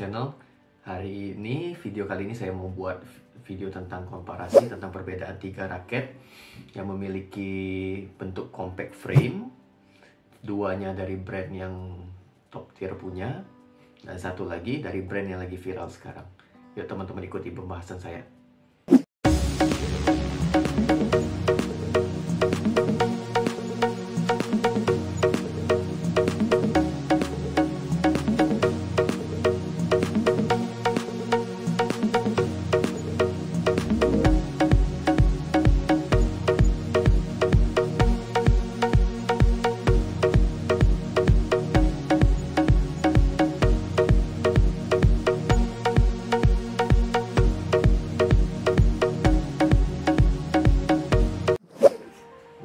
channel. Hari ini, video kali ini saya mau buat video tentang komparasi, tentang perbedaan 3 raket yang memiliki bentuk compact frame. Duanya dari brand yang top tier punya, dan satu lagi dari brand yang lagi viral sekarang. Yuk teman-teman ikuti pembahasan saya.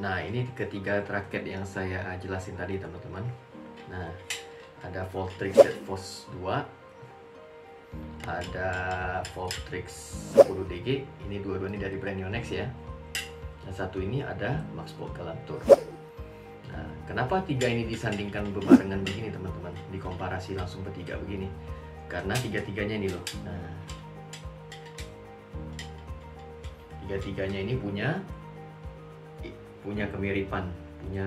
Nah, ini ketiga raket yang saya jelasin tadi teman-teman. Nah, ada Voltrix ZForce 2, ada Voltrix 10DG. Ini dua-dua ini dari brand Yonex ya. Dan satu ini ada Maxport Galantur. Nah, kenapa tiga ini disandingkan berbarengan begini teman-teman? Dikomparasi langsung bertiga begini. Karena tiga-tiganya ini loh. Nah, tiga-tiganya ini punya kemiripan, punya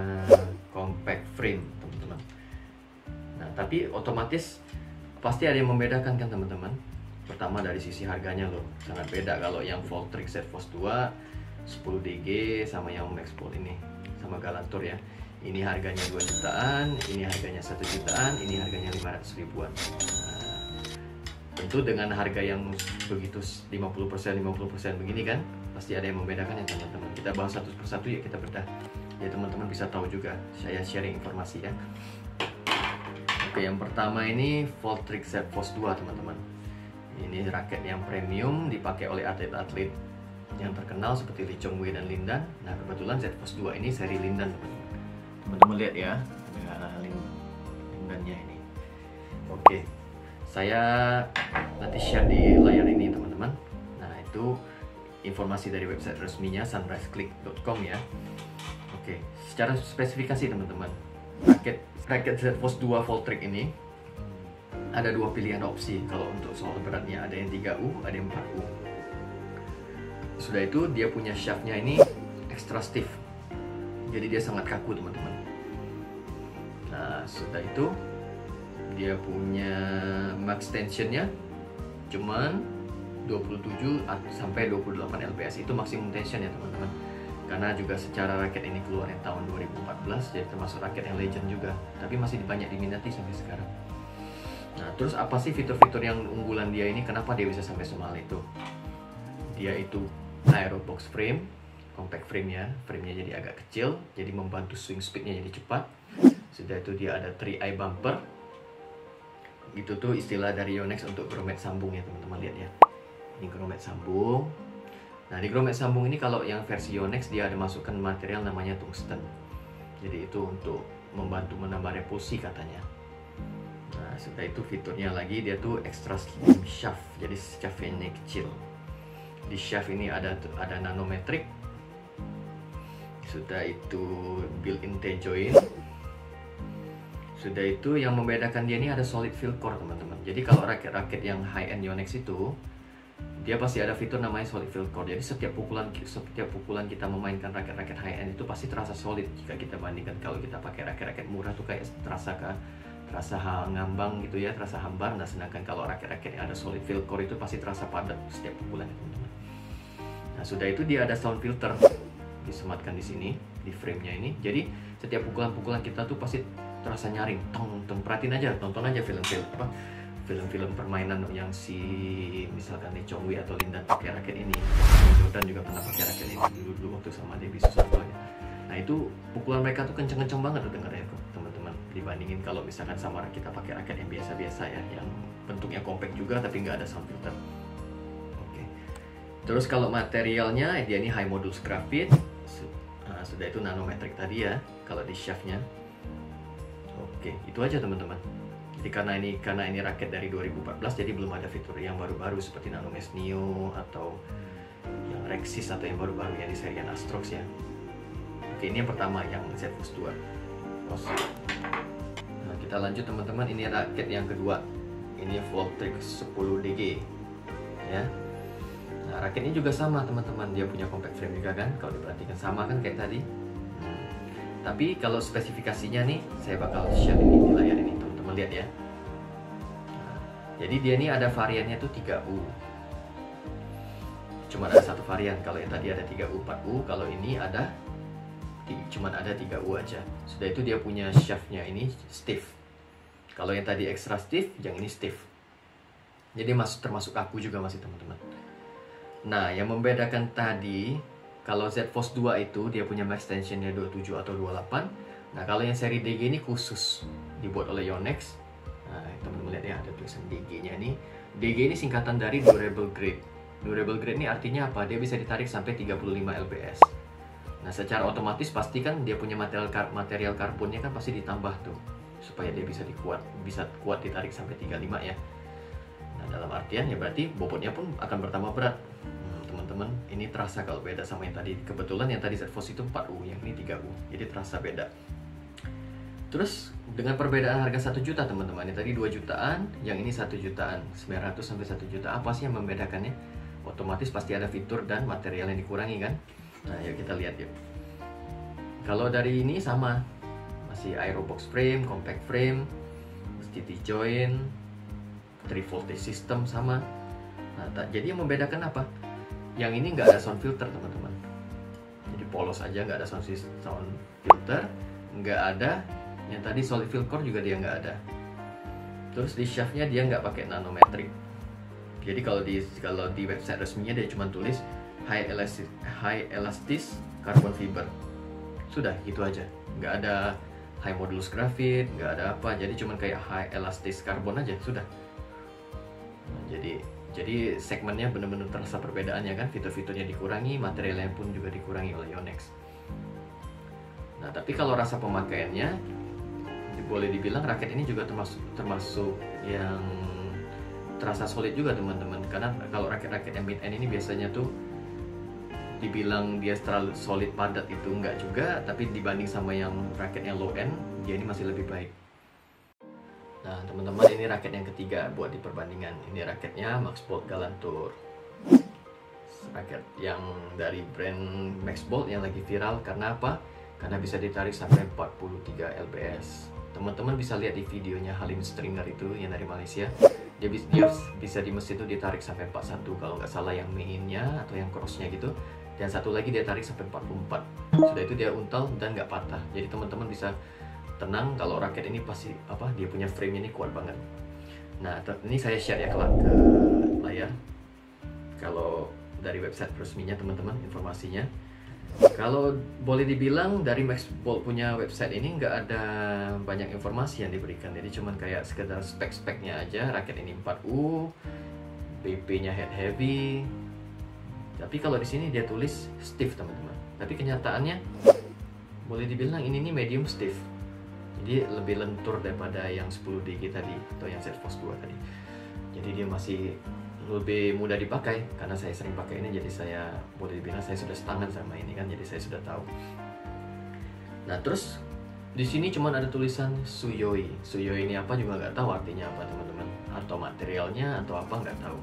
compact frame teman-teman. Nah, tapi otomatis pasti ada yang membedakan kan teman-teman. Pertama dari sisi harganya loh, sangat beda kalau yang Voltrix ZForce 2 10DG sama yang Maxport ini, sama Galantur ya. Ini harganya 2 jutaan, ini harganya 1 jutaan, ini harganya 500 ribuan. Nah, tentu dengan harga yang begitu 50% begini kan, pasti ada yang membedakan ya teman-teman. Kita bahas satu persatu ya, kita bedah ya teman-teman bisa tahu juga. Saya sharing informasi ya. Oke, yang pertama ini Voltrix ZForce 2 teman-teman. Ini raket yang premium, dipakai oleh atlet-atlet yang terkenal seperti Lee Chong Wei dan Lin Dan. Nah, kebetulan ZForce 2 ini seri Lin Dan teman-teman. Teman-teman lihat ya, Lin Dan-nya ini. Oke, saya nanti share di layar ini teman-teman. Nah, itu informasi dari website resminya sunriseclick.com ya. Oke, secara spesifikasi teman-teman, raket ZForce 2 Voltrix ini ada 2 pilihan opsi. Kalau untuk soal beratnya, ada yang 3U, ada yang 4U. Sudah itu dia punya shaftnya ini extra stiff, jadi dia sangat kaku teman-teman. Nah, sudah itu dia punya max tensionnya cuman 27 sampai 28 lbs, itu maksimum tension ya teman-teman. Karena juga secara raket ini keluarnya tahun 2014, jadi termasuk raket yang legend juga, tapi masih banyak diminati sampai sekarang. Nah, terus apa sih fitur-fitur yang unggulan dia ini? Kenapa dia bisa sampai semahal itu? Dia itu aero box frame, compact frame ya, framenya jadi agak kecil, jadi membantu swing speednya jadi cepat. Sudah itu dia ada 3-eye bumper, itu tuh istilah dari Yonex untuk grommet sambung ya teman-teman, lihat ya. Ini grommet sambung. Nah, di grommet sambung ini kalau yang versi Yonex dia ada masukkan material namanya tungsten. Jadi itu untuk membantu menambah repulsi katanya. Nah, sudah itu fiturnya lagi, dia tuh extra slim shaft. Jadi shaftnya kecil. Di shaft ini ada nanometrik. Sudah itu built-in T-joint. Sudah itu yang membedakan dia ini ada solid field core teman-teman. Jadi kalau raket-raket yang high-end Yonex itu dia pasti ada fitur namanya solid field core. Jadi setiap pukulan kita memainkan raket-raket high-end itu pasti terasa solid. Jika kita bandingkan kalau kita pakai raket-raket murah tuh kayak terasa ngambang gitu ya, terasa hambar. Nah, sedangkan kalau raket-raket yang ada solid field core itu pasti terasa padat setiap pukulan teman-teman. Nah, sudah itu dia ada sound filter disematkan di sini di frame-nya ini. Jadi setiap pukulan-pukulan kita tuh pasti terasa nyaring, tong. Perhatiin aja, tonton aja film-film permainan yang misalkan Lee Chong Wei atau Lin Dan pakai raket ini. Jordan juga pernah pakai raket ini dulu waktu sama Debbie Susanto ya. Nah, itu pukulan mereka tuh kenceng-kenceng banget tuh dengarnya teman-teman, dibandingin kalau misalkan sama kita pakai raket yang biasa-biasa ya, yang bentuknya compact juga tapi nggak ada sound filter. Oke. Terus kalau materialnya dia ini high modulus graphite. Nah, sudah itu nanometrik tadi ya kalau di shaftnya. Oke, itu aja teman-teman. Jadi karena ini raket dari 2014, jadi belum ada fitur yang baru-baru seperti Nanomesh Neo atau yang Rexis atau yang baru-baru yang di serian Astrox ya. Oke, ini yang pertama yang ZForce 2. Nah, kita lanjut teman-teman, ini raket yang kedua. ini Voltrix 10 DG ya. Nah, raket ini juga sama teman-teman, dia punya compact frame juga kan, kalau diperhatikan sama kan kayak tadi. Tapi kalau spesifikasinya nih, saya bakal share ini di layar ini, teman-teman lihat ya. Nah, jadi dia ini ada variannya tuh 3U. Cuma ada satu varian, kalau yang tadi ada 3U, 4U, kalau ini ada cuma ada 3U aja. Sudah itu dia punya shaftnya ini stiff. Kalau yang tadi extra stiff, yang ini stiff. Jadi termasuk aku juga masih teman-teman. Nah, yang membedakan tadi, kalau Z-Force 2 itu dia punya max tensionnya 27 atau 28. Nah, kalau yang seri DG ini khusus dibuat oleh Yonex. Nah, teman-teman lihat ya, ada tulisan DG-nya ini. DG ini singkatan dari durable grade. Durable grade ini artinya apa? Dia bisa ditarik sampai 35 lbs. Nah, secara otomatis pasti kan dia punya material karbonnya kan pasti ditambah tuh supaya dia bisa kuat ditarik sampai 35 ya. Nah, dalam artian ya berarti bobotnya pun akan bertambah berat. Teman-teman, ini terasa kalau beda sama yang tadi. Kebetulan yang tadi Z-Force itu 4U, yang ini 3U. Jadi terasa beda. Terus dengan perbedaan harga 1 juta teman-teman, yang tadi 2 jutaan, yang ini 1 jutaan, 900 sampai 1 juta. Apa sih yang membedakannya? Otomatis pasti ada fitur dan material yang dikurangi kan. Nah, yuk kita lihat yuk. Kalau dari ini sama, masih aerobox frame, compact frame, TT joint, 3 voltage system sama. Nah, jadi yang membedakan apa? Yang ini nggak ada sound filter teman-teman. Jadi polos aja, nggak ada sound filter, nggak ada. Yang tadi solid fill core juga dia nggak ada. Terus di shaftnya dia nggak pakai nanometric. Jadi kalau di website resminya dia cuma tulis high elastis carbon fiber. Sudah gitu aja, nggak ada high modulus graphite, nggak ada apa. Jadi cuma kayak high elastis carbon aja sudah. Nah, jadi segmennya benar-benar terasa perbedaannya kan, fitur-fiturnya dikurangi, materialnya pun juga dikurangi oleh Yonex. Nah, tapi kalau rasa pemakaiannya boleh dibilang raket ini juga termasuk yang terasa solid juga teman-teman. Karena kalau raket-raket yang mid end ini biasanya tuh dibilang dia terlalu solid padat itu enggak juga, tapi dibanding sama yang raketnya low end, dia ini masih lebih baik. Nah teman-teman, ini raket yang ketiga buat di perbandingan. Ini raketnya Maxbolt Galantur, raket yang dari brand Maxbolt yang lagi viral. Karena apa? Karena bisa ditarik sampai 43 lbs. Teman-teman bisa lihat di videonya Halim Stringer itu yang dari Malaysia. Dia bisa di mesin itu ditarik sampai 41 kalau nggak salah, yang mainnya atau yang crossnya gitu. Dan satu lagi dia tarik sampai 44. Sudah itu dia untal dan nggak patah. Jadi teman-teman bisa tenang kalau raket ini pasti dia punya frame ini kuat banget. Nah ini saya share ya ke layar. Kalau dari website resminya teman-teman informasinya. Kalau boleh dibilang dari Maxbolt punya website ini nggak ada banyak informasi yang diberikan. Jadi cuman kayak sekedar spek-speknya aja. Raket ini 4U, BP-nya head heavy. Tapi kalau di sini dia tulis stiff teman-teman. Tapi kenyataannya boleh dibilang ini medium stiff. Jadi lebih lentur daripada yang 10 DG tadi atau yang Z-Force 2 tadi. Jadi dia masih lebih mudah dipakai karena saya sering pakai ini, jadi saya boleh dibilang saya sudah setangan sama ini kan, jadi saya sudah tahu. Nah terus di sini cuma ada tulisan Suyoi. Suyoi ini apa juga nggak tahu artinya apa teman-teman, atau materialnya atau apa nggak tahu.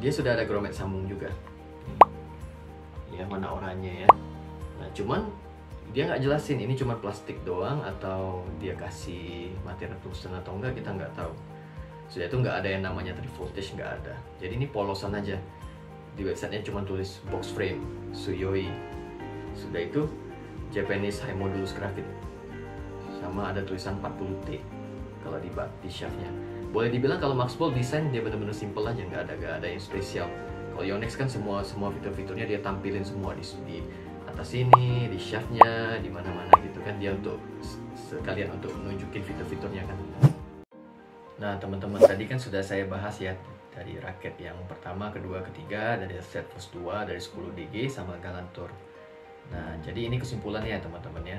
Dia sudah ada grommet sambung juga. Ya mana oranye ya. Nah cuman dia nggak jelasin ini cuma plastik doang atau dia kasih material tungsten atau enggak, kita nggak tahu. Sudah itu nggak ada yang namanya 3 voltage, nggak ada. Jadi ini polosan aja. Di websitenya cuma tulis box frame Suyoi. Sudah itu Japanese high modulus graphite. Sama ada tulisan 40T kalau di shaftnya. Boleh dibilang kalau Maxbolt desain dia benar-benar simple aja, nggak ada yang spesial. Kalau Yonex kan semua fitur-fiturnya dia tampilin semua di atas sini, di shaftnya, di mana-mana gitu kan, dia untuk sekalian untuk menunjukin fitur-fiturnya kan. Nah teman-teman, tadi kan sudah saya bahas ya dari raket yang pertama, kedua, ketiga, dari Z-Force 2, dari 10 DG sama Galantur. Nah jadi ini kesimpulannya ya teman-teman ya.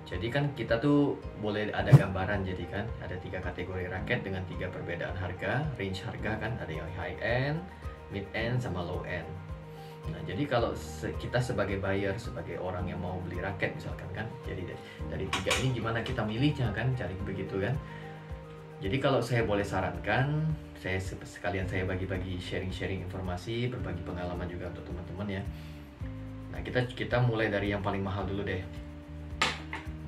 Jadi kan kita tuh boleh ada gambaran, jadi kan ada 3 kategori raket dengan 3 perbedaan harga, range harga kan, ada yang high end, mid end, sama low end. Nah jadi kalau kita sebagai buyer, sebagai orang yang mau beli raket misalkan kan, jadi dari 3 ini gimana kita milihnya kan, cari begitu kan. Jadi kalau saya boleh sarankan, sekalian saya bagi-bagi sharing-sharing informasi, berbagi pengalaman juga untuk teman-teman ya. Nah, kita mulai dari yang paling mahal dulu deh.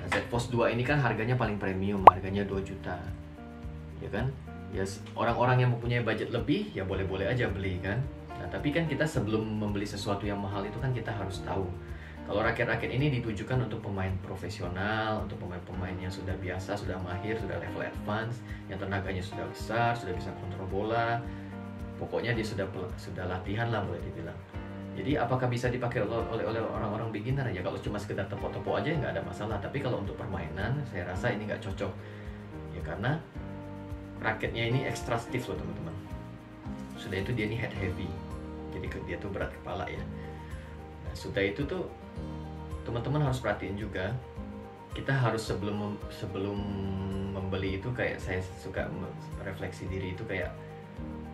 Nah, Z Fold 2 ini kan harganya paling premium, harganya 2 juta. Ya kan? Ya, orang-orang yang mempunyai budget lebih ya boleh-boleh aja beli kan. Nah, tapi kan kita sebelum membeli sesuatu yang mahal itu kan kita harus tahu kalau raket-raket ini ditujukan untuk pemain profesional, untuk pemain-pemain yang sudah biasa, sudah mahir, sudah level advance, yang tenaganya sudah besar, sudah bisa kontrol bola. Pokoknya dia sudah latihan lah boleh dibilang. Jadi apakah bisa dipakai oleh orang-orang beginner ya? Kalau cuma sekedar tepok-tepok aja nggak ada masalah. Tapi kalau untuk permainan, saya rasa ini nggak cocok. Ya karena raketnya ini extra stiff loh teman-teman. Sudah itu dia ini head heavy, jadi dia tuh berat kepala ya. Nah, sudah itu tuh teman-teman harus perhatiin juga, kita harus sebelum membeli itu kayak saya suka refleksi diri itu kayak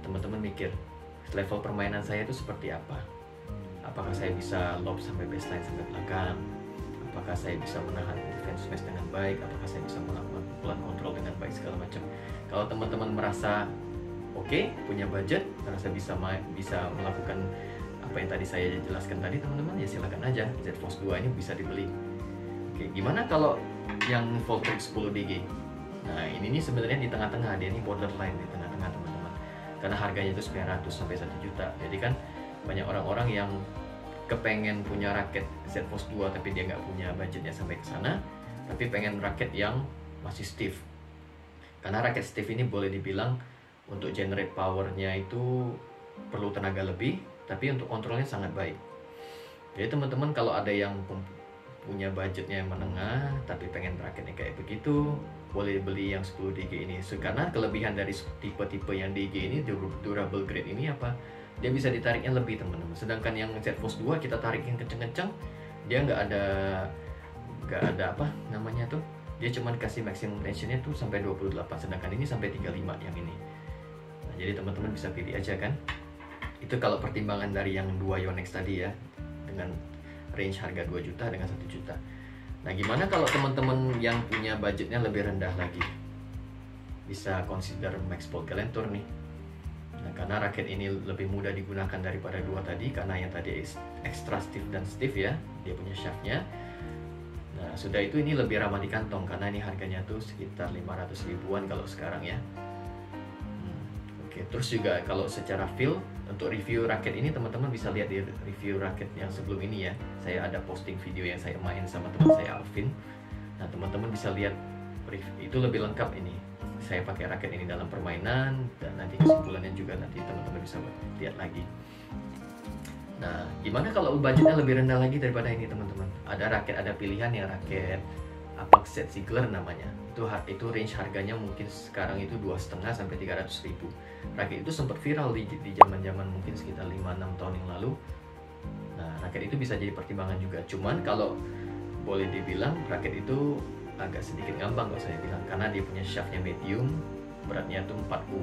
teman-teman mikir level permainan saya itu seperti apa. Apakah saya bisa lob sampai baseline sampai belakang? Apakah saya bisa menahan defense smash dengan baik? Apakah saya bisa melakukan pukulan kontrol dengan baik segala macam? Kalau teman-teman merasa oke, punya budget, merasa bisa melakukan apa yang tadi saya jelaskan tadi teman-teman, ya silakan aja. Z Fold 2 ini bisa dibeli. Oke, gimana kalau yang Voltrix 10 DG? Nah, ini nih sebenarnya di tengah-tengah, dia ini borderline di tengah-tengah teman-teman. Karena harganya itu 900 sampai 1 juta. Jadi kan banyak orang-orang yang kepengen punya raket Z Fold 2 tapi dia nggak punya budgetnya sampai ke sana, tapi pengen raket yang masih stiff. Karena raket stiff ini boleh dibilang untuk generate powernya itu perlu tenaga lebih, tapi untuk kontrolnya sangat baik. Jadi teman-teman kalau ada yang punya budgetnya yang menengah tapi pengen raketnya kayak begitu, boleh beli yang 10 DG ini. Karena kelebihan dari tipe-tipe yang DG ini, durable grade ini apa? Dia bisa ditariknya lebih teman-teman. Sedangkan yang Z Fold 2 kita tarik yang kenceng-kenceng, dia nggak ada apa namanya tuh, dia cuma dikasih maximum tensionnya tuh sampai 28, sedangkan ini sampai 35 yang ini. Nah, jadi teman-teman bisa pilih aja kan. Itu kalau pertimbangan dari yang 2 Yonex tadi ya, dengan range harga 2 juta dengan 1 juta. Nah, gimana kalau teman-teman yang punya budgetnya lebih rendah lagi? Bisa consider Max Bolt Galantur nih. Nah, karena raket ini lebih mudah digunakan daripada 2 tadi, karena yang tadi extra stiff dan stiff ya, dia punya shaftnya. Nah, sudah itu ini lebih ramah di kantong, karena ini harganya tuh sekitar 500 ribuan kalau sekarang ya. Oke, terus juga kalau secara feel, untuk review raket ini teman-teman bisa lihat di review raket yang sebelum ini ya. Saya ada posting video yang saya main sama teman saya Alvin. Nah, teman-teman bisa lihat itu lebih lengkap ini. Saya pakai raket ini dalam permainan, dan nanti kesimpulannya juga nanti teman-teman bisa lihat lagi. Nah, gimana kalau budgetnya lebih rendah lagi daripada ini teman-teman? Ada raket, ada pilihan yang raket Apex Z Ziegler namanya. Itu range harganya mungkin sekarang itu 2,5 sampai 300 ribu. Raket itu sempat viral di zaman-zaman mungkin sekitar 5-6 tahun yang lalu. Nah, raket itu bisa jadi pertimbangan juga. Cuman kalau boleh dibilang raket itu agak sedikit ngambang kalau saya bilang, karena dia punya shaftnya medium, beratnya tuh 4U.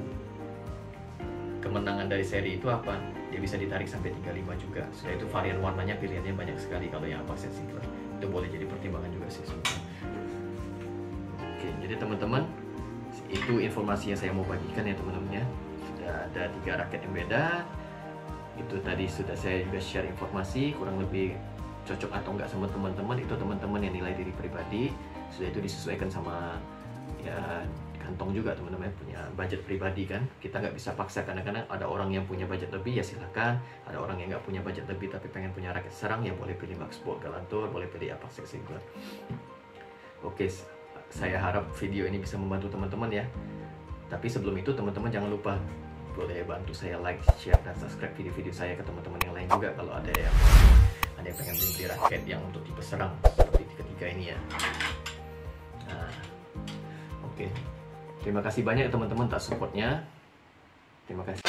Kemenangan dari seri itu apa? Dia bisa ditarik sampai 35 juga. Sudah itu varian warnanya pilihannya banyak sekali kalau yang Apex Z Ziegler. Itu boleh jadi pertimbangan juga sih sebenarnya. Oke, jadi teman-teman, itu informasi yang saya mau bagikan ya teman-teman ya. Sudah ada 3 raket yang beda. Itu tadi sudah saya juga share informasi, kurang lebih cocok atau enggak sama teman-teman, itu teman-teman yang nilai diri pribadi. Sudah itu disesuaikan sama ya kantong juga teman-teman, punya budget pribadi kan. Kita nggak bisa paksa, kadang-kadang ada orang yang punya budget lebih ya silakan, ada orang yang nggak punya budget lebih tapi pengen punya raket serang ya boleh pilih Max Bolt Galantur, boleh pilih Apex Z Ziegler. Oke, saya harap video ini bisa membantu teman-teman ya. Tapi sebelum itu teman-teman jangan lupa boleh bantu saya like, share, dan subscribe video-video saya ke teman-teman yang lain juga kalau ada yang pengen beli raket yang untuk tipe serang seperti ketiga ini ya. Nah, oke. Terima kasih banyak teman-teman tak supportnya. Terima kasih.